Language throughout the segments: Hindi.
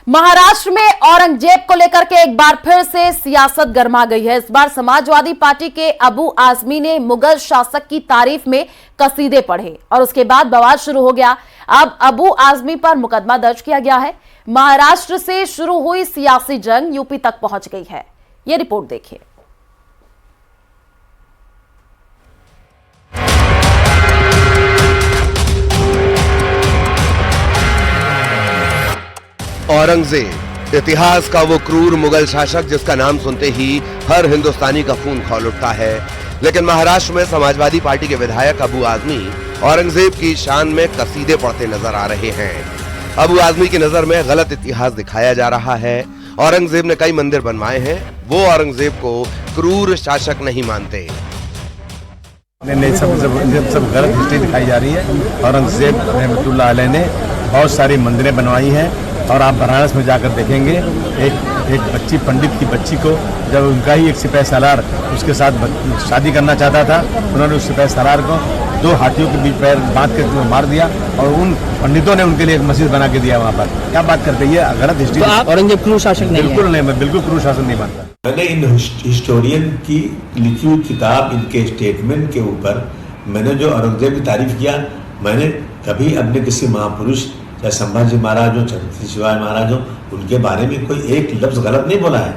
महाराष्ट्र में औरंगजेब को लेकर के एक बार फिर से सियासत गर्मा गई है। इस बार समाजवादी पार्टी के अबू आजमी ने मुगल शासक की तारीफ में कसीदे पढ़े और उसके बाद बवाल शुरू हो गया। अब अबू आजमी पर मुकदमा दर्ज किया गया है। महाराष्ट्र से शुरू हुई सियासी जंग यूपी तक पहुंच गई है। यह रिपोर्ट देखिए। औरंगजेब इतिहास का वो क्रूर मुगल शासक जिसका नाम सुनते ही हर हिंदुस्तानी का खून खौल उठता है। लेकिन महाराष्ट्र में समाजवादी पार्टी के विधायक अबू आजमी औरंगजेब की शान में कसीदे पढ़ते नजर आ रहे हैं। अबू आजमी की नजर में गलत इतिहास दिखाया जा रहा है। औरंगजेब ने कई मंदिर बनवाए हैं, वो औरंगजेब को क्रूर शासक नहीं मानते। सब गलत हिस्ट्री दिखाई जा रही है। औरंगजेब रहमतुल्लाह अलैह ने बहुत सारी मंदिरें बनवाई हैं और आप बनारस में जाकर देखेंगे एक बच्ची, पंडित की बच्ची को जब उनका ही एक सिपाही सालार उसके साथ शादी करना चाहता था, उन्होंने उस सिपाही सालार को दो हाथियों के बीच पैर बांध कर मार दिया और उन पंडितों ने उनके लिए एक मस्जिद बना के दिया वहाँ पर। क्या बात करते हैं, ये गलत हिस्ट्री। तो आप औरंगजेब क्रूर शासक नहीं? बिल्कुल नहीं, मैं बिल्कुल क्रूर शासन नहीं मानता। मैंने इन हिस्टोरियन की लिखी हुई किताब, इनके स्टेटमेंट के ऊपर मैंने जो औरंगजेब की तारीफ किया, मैंने कभी अपने किसी महापुरुष चाहे संभाजी महाराज हो, छत्रपति शिवाजी महाराज हो, उनके बारे में कोई एक लफ्ज गलत नहीं बोला है।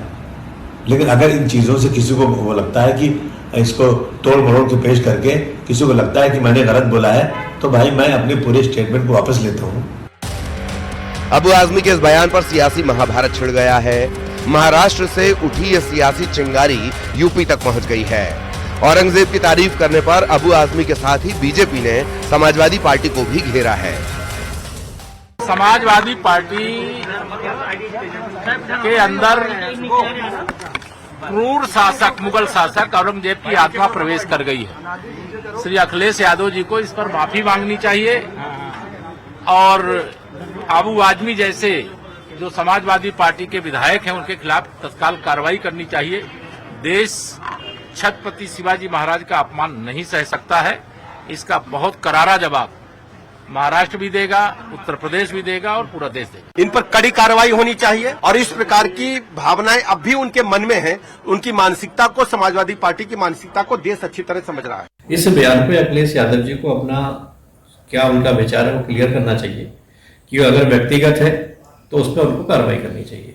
लेकिन अगर इन चीजों से किसी को वो लगता है कि इसको तोड़ मरोड़ के पेश करके किसी को लगता है कि मैंने गलत बोला है, तो भाई मैं अपने पूरे स्टेटमेंट को वापस लेता हूँ। अबू आजमी के इस बयान पर सियासी महाभारत छिड़ गया है। महाराष्ट्र से उठी ये सियासी चिंगारी यूपी तक पहुंच गई है। औरंगजेब की तारीफ करने पर अबू आजमी के साथ ही बीजेपी ने समाजवादी पार्टी को भी घेरा है। समाजवादी पार्टी के अंदर क्रूर शासक, मुगल शासक औरंगजेब की आत्मा प्रवेश कर गई है। श्री अखिलेश यादव जी को इस पर माफी मांगनी चाहिए और अबू आजमी जैसे जो समाजवादी पार्टी के विधायक हैं उनके खिलाफ तत्काल कार्रवाई करनी चाहिए। देश छत्रपति शिवाजी महाराज का अपमान नहीं सह सकता है। इसका बहुत करारा जवाब महाराष्ट्र भी देगा, उत्तर प्रदेश भी देगा और पूरा देश देगा। इन पर कड़ी कार्रवाई होनी चाहिए और इस प्रकार की भावनाएं अब भी उनके मन में हैं। उनकी मानसिकता को, समाजवादी पार्टी की मानसिकता को देश अच्छी तरह समझ रहा है। इस बयान पे अखिलेश यादव जी को अपना क्या उनका विचार है वो क्लियर करना चाहिए कि अगर व्यक्तिगत है तो उस पर उनको कार्रवाई करनी चाहिए।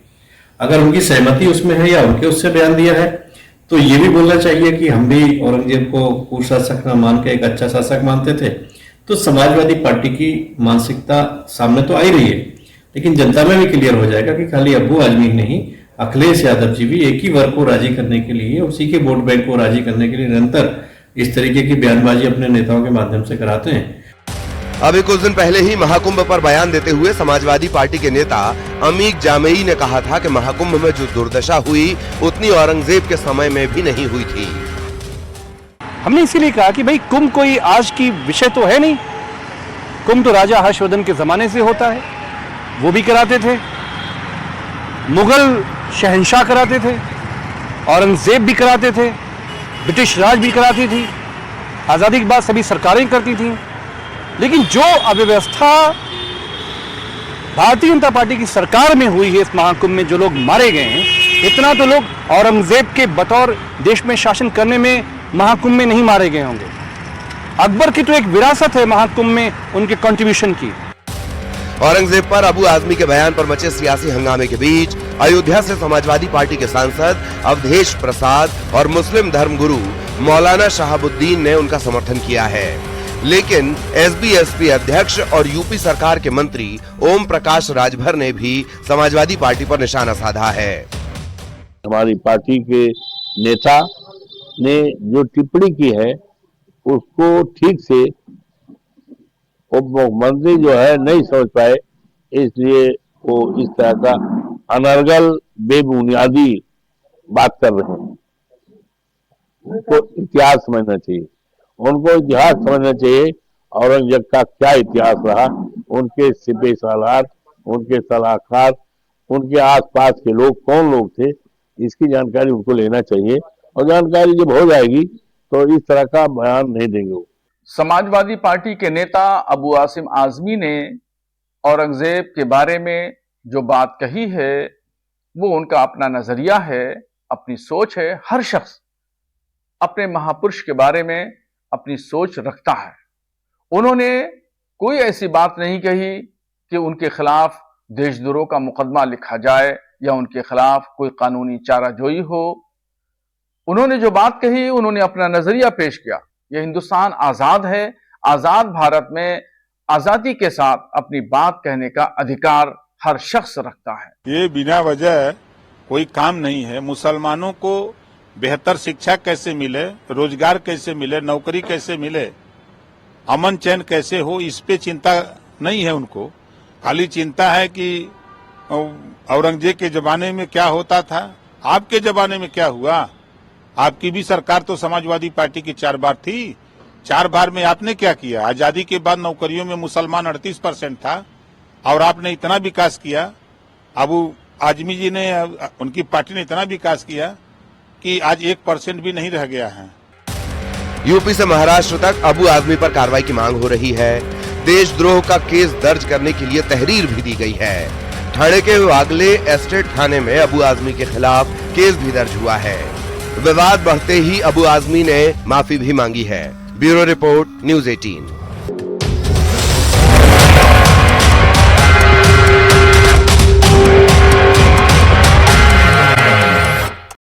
अगर उनकी सहमति उसमें है या उनके उससे बयान दिया है तो ये भी बोलना चाहिए कि हम भी औरंगजेब को क्रूर शासक न मान के एक अच्छा शासक मानते थे। तो समाजवादी पार्टी की मानसिकता सामने तो आई रही है, लेकिन जनता में भी क्लियर हो जाएगा कि खाली अबू आजमी नहीं, अखिलेश यादव जी भी एक ही वर्ग को राजी करने के लिए, उसी के वोट बैंक को राजी करने के लिए निरंतर इस तरीके की बयानबाजी अपने नेताओं के माध्यम से कराते हैं। अभी कुछ दिन पहले ही महाकुंभ पर बयान देते हुए समाजवादी पार्टी के नेता अमीक जामेई ने कहा था कि महाकुंभ में जो दुर्दशा हुई उतनी औरंगजेब के समय में भी नहीं हुई थी। हमने इसीलिए कहा कि भाई कुंभ कोई आज की विषय तो है नहीं। कुंभ तो राजा हर्षवर्धन के जमाने से होता है, वो भी कराते थे, मुगल शहंशाह कराते थे, औरंगजेब भी कराते थे, ब्रिटिश राज भी कराती थी, आजादी के बाद सभी सरकारें करती थी। लेकिन जो अव्यवस्था भारतीय जनता पार्टी की सरकार में हुई है, इस महाकुंभ में जो लोग मारे गए हैं, इतना तो लोग औरंगजेब के बतौर देश में शासन करने में महाकुंभ में नहीं मारे गए होंगे। अकबर की तो एक विरासत है महाकुंभ में उनके कंट्रीब्यूशन की। औरंगजेब पर अबू आजमी के बयान पर मचे सियासी हंगामे के बीच अयोध्या से समाजवादी पार्टी के सांसद अवधेश प्रसाद और मुस्लिम धर्मगुरु मौलाना शहाबुद्दीन ने उनका समर्थन किया है। लेकिन एसबी अध्यक्ष और यूपी सरकार के मंत्री ओम प्रकाश राजभर ने भी समाजवादी पार्टी पर निशाना साधा है। हमारी पार्टी के नेता ने जो टिप्पणी की है उसको ठीक से मंत्री जो है नहीं समझ पाए, इसलिए वो इस तरह का अनर्गल बेबुनियादी बात कर रहे हैं। उनको इतिहास समझना चाहिए, उनको इतिहास समझना चाहिए। औरंगजेब का क्या इतिहास रहा, उनके सिपह सालार, उनके सलाहकार, उनके आसपास के लोग कौन लोग थे, इसकी जानकारी उनको लेना चाहिए। और जानकारी जब हो जाएगी तो इस तरह का बयान नहीं देंगे। समाजवादी पार्टी के नेता अबू आसिम आजमी ने औरंगजेब के बारे में जो बात कही है वो उनका अपना नजरिया है, अपनी सोच है। हर शख्स अपने महापुरुष के बारे में अपनी सोच रखता है। उन्होंने कोई ऐसी बात नहीं कही कि उनके खिलाफ देशद्रोह का मुकदमा लिखा जाए या उनके खिलाफ कोई कानूनी चाराजोई हो। उन्होंने जो बात कही, उन्होंने अपना नजरिया पेश किया। यह हिंदुस्तान आजाद है। आजाद भारत में आजादी के साथ अपनी बात कहने का अधिकार हर शख्स रखता है। ये बिना वजह कोई काम नहीं है। मुसलमानों को बेहतर शिक्षा कैसे मिले, रोजगार कैसे मिले, नौकरी कैसे मिले, अमन चैन कैसे हो, इस पे चिंता नहीं है उनको। खाली चिंता है कि औरंगजेब के जमाने में क्या होता था, आपके जमाने में क्या हुआ। आपकी भी सरकार तो समाजवादी पार्टी की 4 बार थी। 4 बार में आपने क्या किया। आजादी के बाद नौकरियों में मुसलमान 38% था और आपने इतना विकास किया। अबू आजमी जी ने, उनकी पार्टी ने इतना विकास किया कि आज 1% भी नहीं रह गया है। यूपी से महाराष्ट्र तक अबू आजमी पर कार्रवाई की मांग हो रही है। देशद्रोह का केस दर्ज करने के लिए तहरीर भी दी गई है। ठाणे के वागले एस्टेट थाने में अबू आजमी के खिलाफ केस भी दर्ज हुआ है। विवाद बढ़ते ही अबू आजमी ने माफी भी मांगी है। Bureau report, news 18।